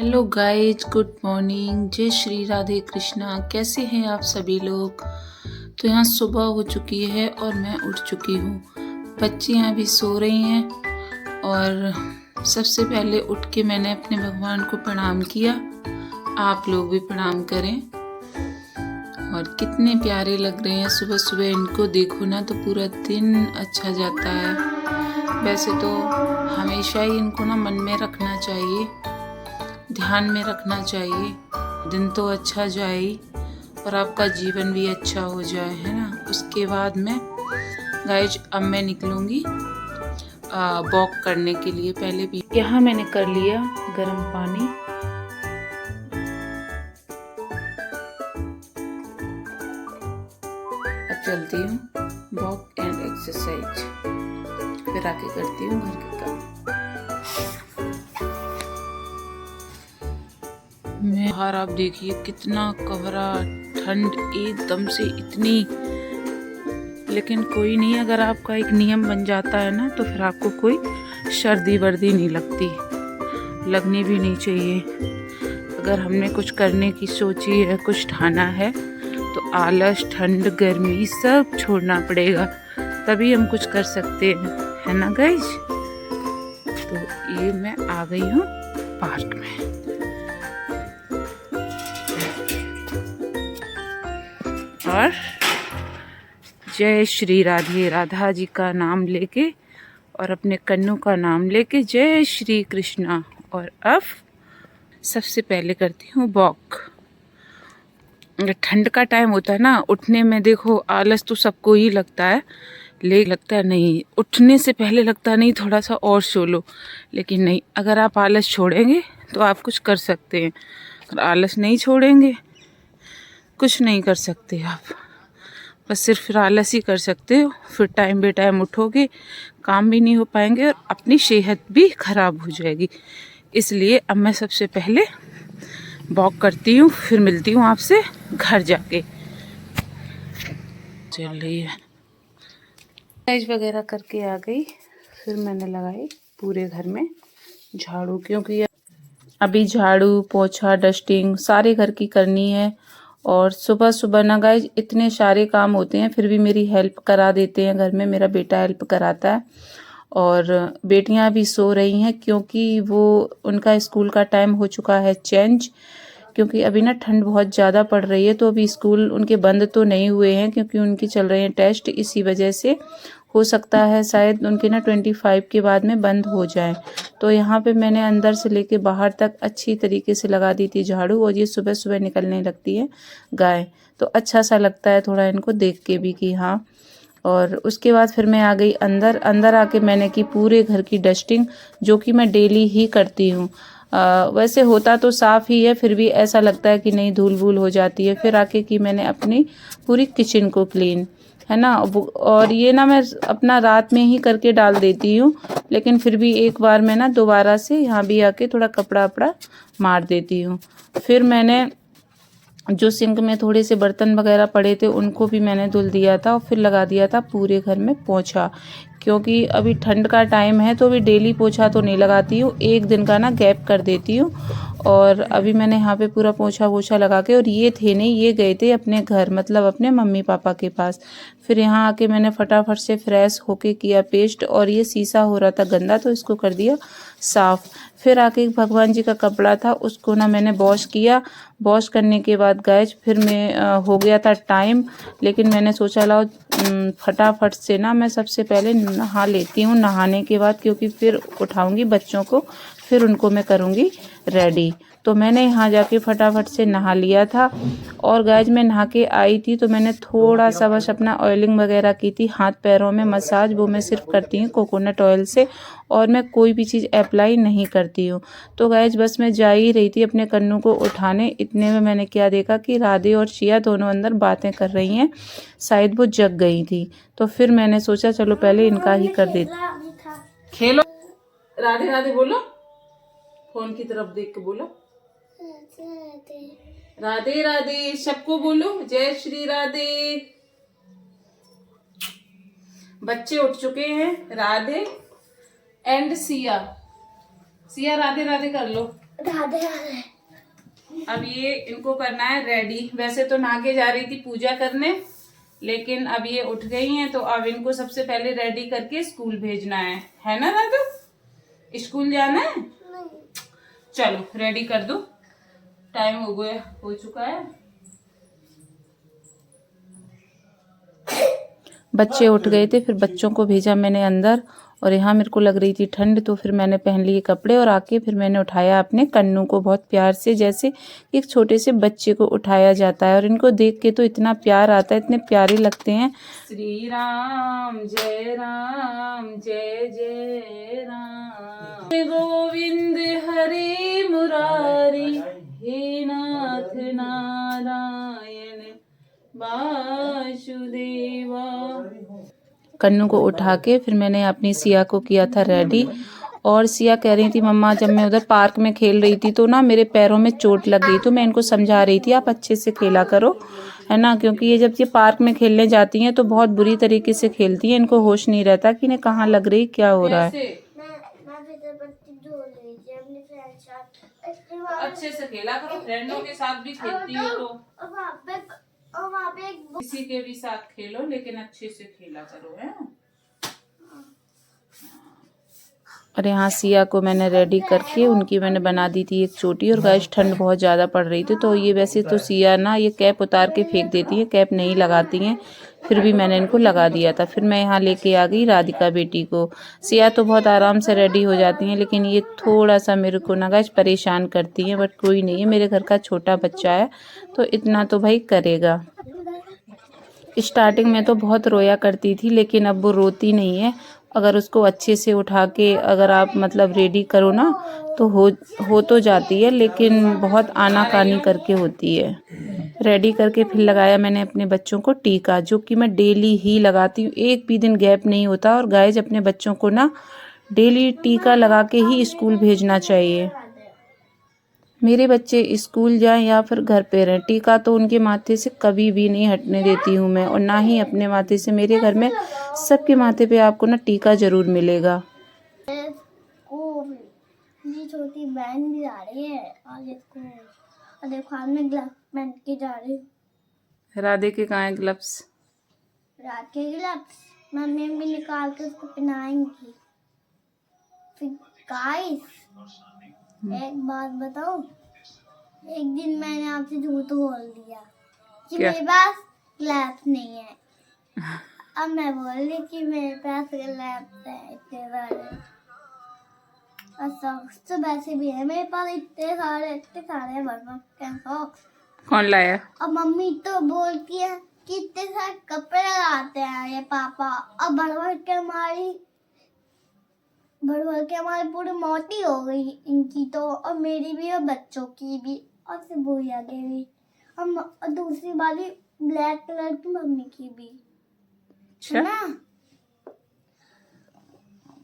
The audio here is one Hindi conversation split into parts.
Hello guys, good morning. जय श्री राधे कृष्णा। कैसे हैं आप सभी लोग। तो यहाँ सुबह हो चुकी है और मैं उठ चुकी हूँ। बच्चियाँ अभी सो रही हैं और सबसे पहले उठ के मैंने अपने भगवान को प्रणाम किया। आप लोग भी प्रणाम करें। और कितने प्यारे लग रहे हैं सुबह सुबह। इनको देखो ना तो पूरा दिन अच्छा जाता है। वैसे तो हमेशा ही इनको ना मन में रखना चाहिए, ध्यान में रखना चाहिए। दिन तो अच्छा जाए ही और आपका जीवन भी अच्छा हो जाए, है ना। उसके बाद में गाइज अब मैं निकलूँगी वॉक करने के लिए। पहले भी यहाँ मैंने कर लिया गर्म पानी। अब चलती हूँ वॉक एंड एक्सरसाइज, फिर आके करती हूँ घर के काम। बाहर आप देखिए कितना कोहरा, ठंड एकदम से इतनी। लेकिन कोई नहीं, अगर आपका एक नियम बन जाता है ना तो फिर आपको कोई सर्दी वर्दी नहीं लगती, लगनी भी नहीं चाहिए। अगर हमने कुछ करने की सोची है, कुछ ठाना है, तो आलस, ठंड, गर्मी सब छोड़ना पड़ेगा, तभी हम कुछ कर सकते हैं, है ना गाइज। तो ये मैं आ गई हूँ पार्क में। और जय श्री राधे, राधा जी का नाम लेके और अपने कन्नू का नाम लेके जय श्री कृष्णा। और अब सबसे पहले करती हूँ वॉक। ठंड का टाइम होता है ना, उठने में देखो आलस तो सबको ही लगता है, ले लगता है नहीं, उठने से पहले लगता नहीं थोड़ा सा और सो लो। लेकिन नहीं, अगर आप आलस छोड़ेंगे तो आप कुछ कर सकते हैं। अगर आलस नहीं छोड़ेंगे कुछ नहीं कर सकते आप, बस सिर्फ आलस ही कर सकते हो। फिर टाइम बे टाइम उठोगे, काम भी नहीं हो पाएंगे और अपनी सेहत भी खराब हो जाएगी। इसलिए अब मैं सबसे पहले वॉक करती हूँ, फिर मिलती हूँ आपसे घर जाके। चल रही है एक्सरसाइज वगैरह करके आ गई। फिर मैंने लगाई पूरे घर में झाड़ू, क्योंकि अभी झाड़ू पोछा डस्टिंग सारे घर की करनी है। और सुबह सुबह ना गाइज इतने सारे काम होते हैं, फिर भी मेरी हेल्प करा देते हैं घर में। मेरा बेटा हेल्प कराता है और बेटियां भी सो रही हैं, क्योंकि वो उनका स्कूल का टाइम हो चुका है चेंज। क्योंकि अभी ना ठंड बहुत ज़्यादा पड़ रही है, तो अभी स्कूल उनके बंद तो नहीं हुए हैं, क्योंकि उनकी चल रहे हैं टेस्ट। इसी वजह से हो सकता है शायद उनके ना 25 के बाद में बंद हो जाए। तो यहाँ पे मैंने अंदर से लेके बाहर तक अच्छी तरीके से लगा दी थी झाड़ू। और ये सुबह सुबह निकलने लगती है गाय, तो अच्छा सा लगता है थोड़ा इनको देख के भी कि हाँ। और उसके बाद फिर मैं आ गई अंदर। अंदर आके मैंने की पूरे घर की डस्टिंग, जो कि मैं डेली ही करती हूँ। वैसे होता तो साफ़ ही है, फिर भी ऐसा लगता है कि नहीं धूल भूल हो जाती है। फिर आके की मैंने अपनी पूरी किचन को क्लीन, है ना। और ये ना मैं अपना रात में ही करके डाल देती हूँ, लेकिन फिर भी एक बार मैं ना दोबारा से यहाँ भी आके थोड़ा कपड़ा वपड़ा मार देती हूँ। फिर मैंने जो सिंक में थोड़े से बर्तन वगैरह पड़े थे उनको भी मैंने धुल दिया था और फिर लगा दिया था पूरे घर में पोछा। क्योंकि अभी ठंड का टाइम है तो अभी डेली पोछा तो नहीं लगाती हूँ, एक दिन का ना गैप कर देती हूँ। और अभी मैंने यहाँ पे पूरा पोछा वोछा लगा के, और ये थे नहीं, ये गए थे अपने घर, मतलब अपने मम्मी पापा के पास। फिर यहाँ आके मैंने फटाफट से फ्रेश होके किया पेस्ट, और ये शीशा हो रहा था गंदा तो इसको कर दिया साफ़। फिर आके भगवान जी का कपड़ा था उसको ना मैंने वॉश किया। वॉश करने के बाद गाइज फिर मैं हो गया था टाइम, लेकिन मैंने सोचा लाओ फटाफट से ना मैं सबसे पहले नहा लेती हूँ। नहाने के बाद क्योंकि फिर उठाऊंगी बच्चों को, फिर उनको मैं करूँगी रेडी। तो मैंने यहाँ जाके फटाफट से नहा लिया था। और गाइज मैं नहा के आई थी तो मैंने थोड़ा सा बस अपना ऑयलिंग वगैरह की थी, हाथ पैरों में मसाज, वो मैं सिर्फ करती हूँ कोकोनट ऑयल से, और मैं कोई भी चीज़ अप्लाई नहीं करती हूँ। तो गाइज बस मैं जा ही रही थी अपने कन्नू को उठाने, इतने में मैंने क्या देखा कि राधे और शिया दोनों अंदर बातें कर रही हैं, शायद वो जग गई थी। तो फिर मैंने सोचा चलो पहले इनका ही कर देती। खेलो, राधे राधे बोलो, फोन की तरफ देख के बोलो राधे राधे, सबको बोलो जय श्री राधे। बच्चे उठ चुके हैं, राधे एंड सिया। सिया राधे राधे कर लो। अब ये इनको करना है रेडी। वैसे तो नागे जा रही थी पूजा करने, लेकिन अब ये उठ गई हैं तो अब इनको सबसे पहले रेडी करके स्कूल भेजना है ना दादू? स्कूल जाना है? नहीं। चलो रेडी कर दो, टाइम हो चुका है। बच्चे उठ गए थे, फिर बच्चों को भेजा मैंने अंदर, और यहाँ मेरे को लग रही थी ठंड, तो फिर मैंने पहन लिए कपड़े और आके फिर मैंने उठाया अपने कन्नू को बहुत प्यार से, जैसे एक छोटे से बच्चे को उठाया जाता है। और इनको देख के तो इतना प्यार आता है, इतने प्यारे लगते हैं। श्री राम जय जय राम, गोविंद हरे मुरारी, हे नाथ नारायण वासुदेवा। कन्नू को उठा के फिर मैंने अपनी सिया को किया था रेडी। और सिया कह रही थी मम्मा, जब मैं उधर पार्क में खेल रही थी तो ना मेरे पैरों में चोट लग गई, तो मैं इनको समझा रही थी आप अच्छे से खेला करो, है ना, क्योंकि ये जब ये पार्क में खेलने जाती हैं तो बहुत बुरी तरीके से खेलती हैं, इनको होश नहीं रहता कि इन्हें कहाँ लग रही, क्या हो रहा है। अच्छे से खेला करो, फ्रेंडों के साथ भी खेलती हो तो किसी के भी साथ खेलो, लेकिन अच्छे से खेला करो, है। और यहाँ सिया को मैंने रेडी करके उनकी मैंने बना दी थी एक चोटी। और गाइस ठंड बहुत ज़्यादा पड़ रही थी, तो ये वैसे तो सिया ना ये कैप उतार के फेंक देती है, कैप नहीं लगाती हैं, फिर भी मैंने इनको लगा दिया था। फिर मैं यहाँ लेके आ गई राधिका बेटी को। सिया तो बहुत आराम से रेडी हो जाती हैं, लेकिन ये थोड़ा सा मेरे को ना गाइस परेशान करती हैं, बट कोई नहीं है, मेरे घर का छोटा बच्चा है तो इतना तो भाई करेगा। स्टार्टिंग में तो बहुत रोया करती थी, लेकिन अब वो रोती नहीं है। अगर उसको अच्छे से उठा के अगर आप मतलब रेडी करो ना तो हो तो जाती है, लेकिन बहुत आनाकानी करके होती है। रेडी करके फिर लगाया मैंने अपने बच्चों को टीका, जो कि मैं डेली ही लगाती हूँ, एक भी दिन गैप नहीं होता। और गाइस अपने बच्चों को ना डेली टीका लगा के ही स्कूल भेजना चाहिए। मेरे बच्चे स्कूल जाएं या फिर घर पे रहें, टीका तो उनके माथे से कभी भी नहीं हटने देती हूँ मैं, और ना ही अपने माथे से। मेरे घर में सबके माथे पे आपको ना टीका जरूर मिलेगा। छोटी बहन भी जा रही है और देखो मैं ग्लव्स पहन के जा रही हूँ। राधे के कहाँ हैं ग्लव्स? रात के ग्लव्स मम्मी भी निकाल के उसको पहनाएंगी। फिर गाइस एक बात बताओ, एक दिन मैंने आपसे झूठ बोल दिया कि मेरे पास ग्लव्स नहीं है। अब मैं बोल रही कि मेरे पास ग्लव्स है इतने सारे, और सॉक्स तो वैसे भी है मेरे पास इतने सारे सॉक्स। कौन लाया? और मम्मी तो बोलती है कि इतने सारे कपड़े लगाते हैं ये पापा, और भर के हमारी पूरी मोटी हो गई इनकी तो, और मेरी भी और बच्चों की भी, और फिर भैया के भी, और दूसरी वाली ब्लैक कलर की मम्मी की भी, है ना।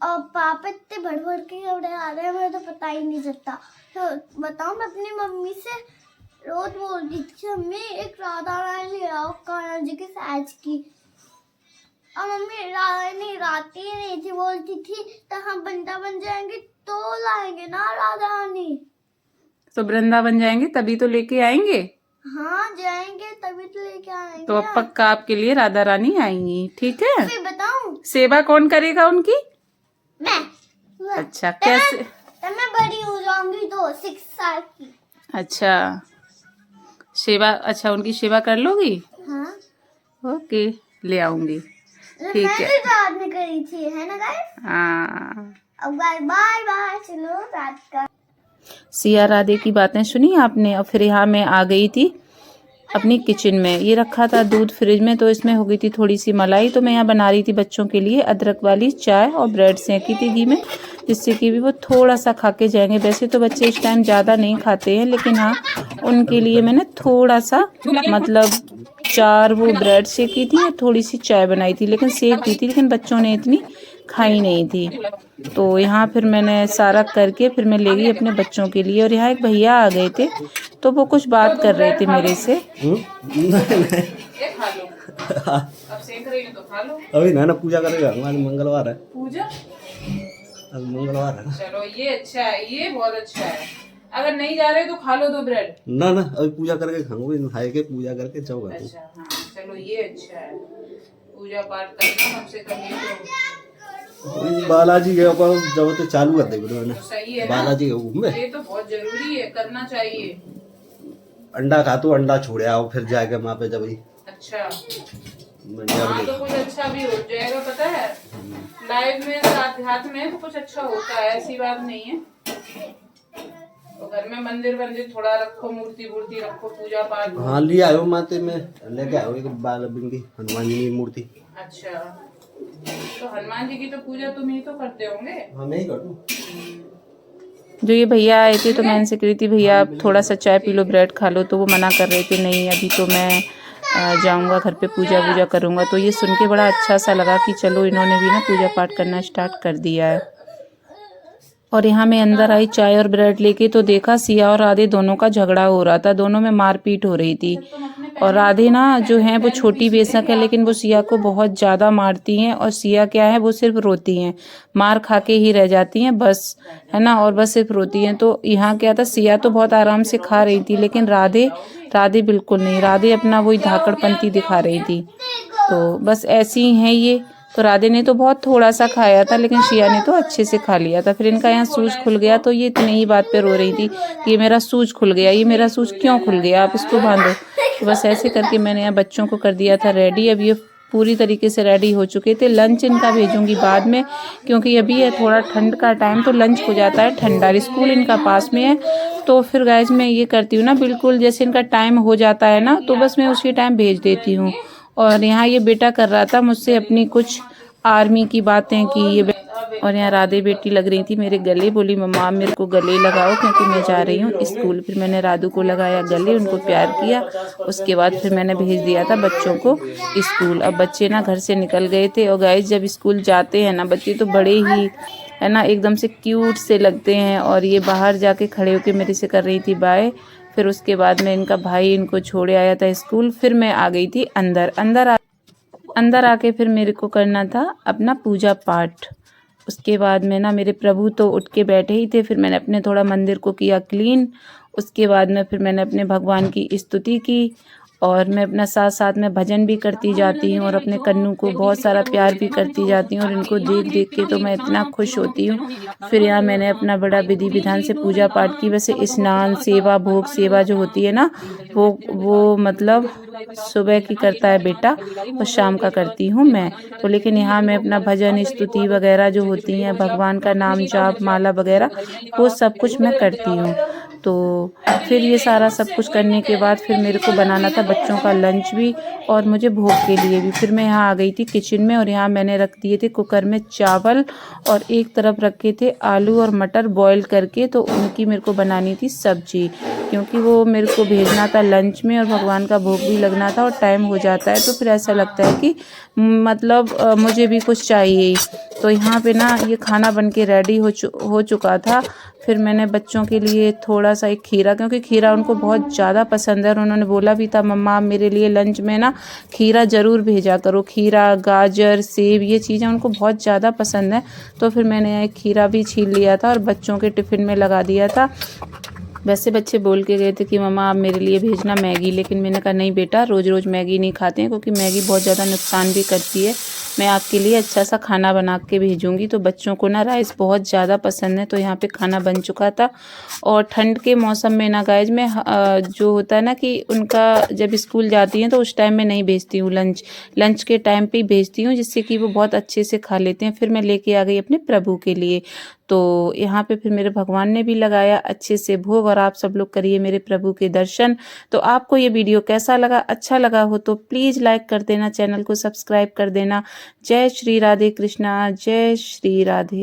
और पापा इतने भर के कपड़े आ रहे हैं, मुझे तो पता ही नहीं चलता। तो बताओ, मैं अपनी मम्मी से रोज बोलती थी मम्मी एक राधा रानी ले आओ कान्हा जी के साइज की, और मम्मी रानी राती ही नहीं थी, बोलती थी तो हम वृंदावन जाएंगे तो लाएंगे ना राधा रानी। तो वृंदावन जाएंगे तभी तो लेके आएंगे। हाँ जाएंगे तभी तो लेके आएंगे। तो अब पक्का आपके लिए राधा रानी आएंगी, ठीक है। फिर बताऊं सेवा कौन करेगा उनकी? मैं। अच्छा कैसे? तब मैं बड़ी हो जाऊंगी तो 6 साल की। अच्छा सेवा, अच्छा उनकी सेवा कर लोगी? हाँ ओके ले आऊंगी, ठीक है। मैं भी रात में करी थी, है ना गाइस। हाँ अब गाइस बाय बाय, चलो रात का। सिया राधे की बातें सुनी आपने। और फिर यहाँ मैं आ गई थी अपनी किचन में। ये रखा था दूध फ्रिज में, तो इसमें हो गई थी थोड़ी सी मलाई, तो मैं यहाँ बना रही थी बच्चों के लिए अदरक वाली चाय, और ब्रेड सेंकी थी घी में, जिससे कि भी वो थोड़ा सा खा के जाएंगे। वैसे तो बच्चे इस टाइम ज़्यादा नहीं खाते हैं, लेकिन हाँ उनके लिए मैंने थोड़ा सा मतलब 4 वो ब्रेड सेकी थी और थोड़ी सी चाय बनाई थी, लेकिन सेक दी थी, लेकिन बच्चों ने इतनी खाई नहीं थी। तो यहाँ फिर मैंने सारा करके फिर मैं ले गई अपने बच्चों के लिए। और यहाँ एक भैया आ गए थे, तो वो कुछ बात कर रहे थे मेरे से। अभी ना पूजा करेगा, आज मंगलवार है। पूजा आज मंगलवार है। चलो ये अच्छा है, ये बहुत अच्छा है। अगर नहीं जा रहे तो खा लो 2 ब्रेड। ना ना अभी पूजा करके खाऊंगी, नहाए के पूजा करके जाओ घर को। अच्छा हाँ चलो ये अच्छा है, पूजा पाठ करना कम से कम ये तो बालाजी के ऊपर जब तो चालू कर देंगे मैंने, सही है ना, बालाजी के हुक्म में ये तो बहुत जरूरी है, करना चाहिए। अंडा खा तो अंडा छोड़े आओ, फिर जाके वहाँ पे जब अच्छा मैंने हाँ तो कुछ अच्छा भी हो जाएगा, पता है लाइफ में साथ में तो कुछ अच्छा होता है, ऐसी बात नहीं है। तो घर में मंदिर वंदिर थोड़ा रखो, मूर्ति वूर्ति रखो, पूजा पाठ हो। हाँ ले आयो माते में, लेके आयो एक बाल बिंदी हनुमान जी की मूर्ति। अच्छा तो हनुमान जी की तो पूजा तुम ही तो करते होंगे। हाँ मैं ही कर दूं। जो ये भैया आए थे तो मैं इनसे कह रही थी भैया आप थोड़ा सा चाय पी लो, ब्रेड खा लो, तो वो मना कर रहे थे नहीं अभी तो मैं जाऊंगा घर पे पूजा वूजा करूंगा। तो ये सुन के बड़ा अच्छा सा लगा कि चलो इन्होंने भी ना पूजा पाठ करना स्टार्ट कर दिया है। और यहाँ मैं अंदर आई चाय और ब्रेड लेके तो देखा सिया और राधे दोनों का झगड़ा हो रहा था, दोनों में मारपीट हो रही थी। और राधे ना जो है वो छोटी बेशक है लेकिन वो सिया को बहुत ज़्यादा मारती हैं, और सिया क्या है वो सिर्फ रोती हैं, मार खा के ही रह जाती हैं बस, है ना, और बस सिर्फ रोती हैं। तो यहाँ क्या था सिया तो बहुत आराम से खा रही थी लेकिन राधे बिल्कुल नहीं, राधे अपना वही धाकड़पंती दिखा रही थी। तो बस ऐसी ही है ये। तो राधे ने तो बहुत थोड़ा सा खाया था लेकिन शिया ने तो अच्छे से खा लिया था। फिर इनका यहाँ सूज खुल गया तो ये इतनी ही बात पे रो रही थी कि ये मेरा सूज खुल गया, ये मेरा सूज क्यों खुल गया, आप इसको बांधो। तो बस ऐसे करके मैंने यहाँ बच्चों को कर दिया था रेडी। अब ये पूरी तरीके से रेडी हो चुके थे। लंच इनका भेजूंगी बाद में क्योंकि अभी है थोड़ा ठंड का टाइम तो लंच हो जाता है ठंडा, स्कूल इनका पास में है। तो फिर गाइज मैं ये करती हूँ ना, बिल्कुल जैसे इनका टाइम हो जाता है ना तो बस मैं उसी टाइम भेज देती हूँ। और यहाँ ये बेटा कर रहा था मुझसे अपनी कुछ आर्मी की बातें कि ये, और यहाँ राधे बेटी लग रही थी मेरे गले, बोली मम्मा मेरे को गले लगाओ क्योंकि मैं जा रही हूँ स्कूल। फिर मैंने राधू को लगाया गले, उनको प्यार किया, उसके बाद फिर मैंने भेज दिया था बच्चों को स्कूल। अब बच्चे ना घर से निकल गए थे। और गाइस जब स्कूल जाते हैं ना बच्चे तो बड़े ही है ना एकदम से क्यूट से लगते हैं। और ये बाहर जाके खड़े होके मेरे से कर रही थी बाय। फिर उसके बाद में इनका भाई इनको छोड़े आया था स्कूल। फिर मैं आ गई थी अंदर आके फिर मेरे को करना था अपना पूजा पाठ। उसके बाद में ना मेरे प्रभु तो उठ के बैठे ही थे, फिर मैंने अपने थोड़ा मंदिर को किया क्लीन। उसके बाद में फिर मैंने अपने भगवान की स्तुति की और मैं अपना साथ साथ में भजन भी करती जाती हूँ और अपने कन्नू को बहुत सारा प्यार भी करती जाती हूँ। और इनको देख देख के तो मैं इतना खुश होती हूँ। फिर यहाँ मैंने अपना बड़ा विधि विधान से पूजा पाठ की। वैसे स्नान सेवा भोग सेवा जो होती है ना वो मतलब सुबह की करता है बेटा और शाम का करती हूँ मैं। तो लेकिन यहाँ मैं अपना भजन स्तुति वगैरह जो होती हैं भगवान का नाम जाप माला वगैरह वो सब कुछ मैं करती हूँ। तो फिर ये सारा सब कुछ करने के बाद फिर मेरे को बनाना था बच्चों का लंच भी और मुझे भोग के लिए भी। फिर मैं यहाँ आ गई थी किचन में और यहाँ मैंने रख दिए थे कुकर में चावल और एक तरफ रखे थे आलू और मटर बॉईल करके। तो उनकी मेरे को बनानी थी सब्जी क्योंकि वो मेरे को भेजना था लंच में और भगवान का भोग भी लगना था और टाइम हो जाता है तो फिर ऐसा लगता है कि मतलब मुझे भी कुछ चाहिए। तो यहाँ पे ना ये खाना बन के रेडी हो चुका था। फिर मैंने बच्चों के लिए थोड़ा सा एक खीरा, क्योंकि खीरा उनको बहुत ज़्यादा पसंद है और उन्होंने बोला भी था मम्मा मेरे लिए लंच में ना खीरा ज़रूर भेजा करो। खीरा गाजर सेब ये चीज़ें उनको बहुत ज़्यादा पसंद है। तो फिर मैंने एक खीरा भी छील लिया था और बच्चों के टिफ़िन में लगा दिया था। वैसे बच्चे बोल के गए थे कि मम्मा आप मेरे लिए भेजना मैगी, लेकिन मैंने कहा नहीं बेटा रोज़ रोज़ मैगी नहीं खाते हैं क्योंकि मैगी बहुत ज़्यादा नुकसान भी करती है। मैं आपके लिए अच्छा सा खाना बना के भेजूंगी। तो बच्चों को ना राइस बहुत ज़्यादा पसंद है तो यहाँ पे खाना बन चुका था। और ठंड के मौसम में ना गाइज में जो होता है ना कि उनका जब स्कूल जाती हैं तो उस टाइम में नहीं भेजती हूँ, लंच के टाइम पे ही भेजती हूँ जिससे कि वो बहुत अच्छे से खा लेते हैं। फिर मैं लेके आ गई अपने प्रभु के लिए। तो यहाँ पे फिर मेरे भगवान ने भी लगाया अच्छे से भोग और आप सब लोग करिए मेरे प्रभु के दर्शन। तो आपको ये वीडियो कैसा लगा, अच्छा लगा हो तो प्लीज़ लाइक कर देना, चैनल को सब्सक्राइब कर देना। जय श्री राधे कृष्णा, जय श्री राधे।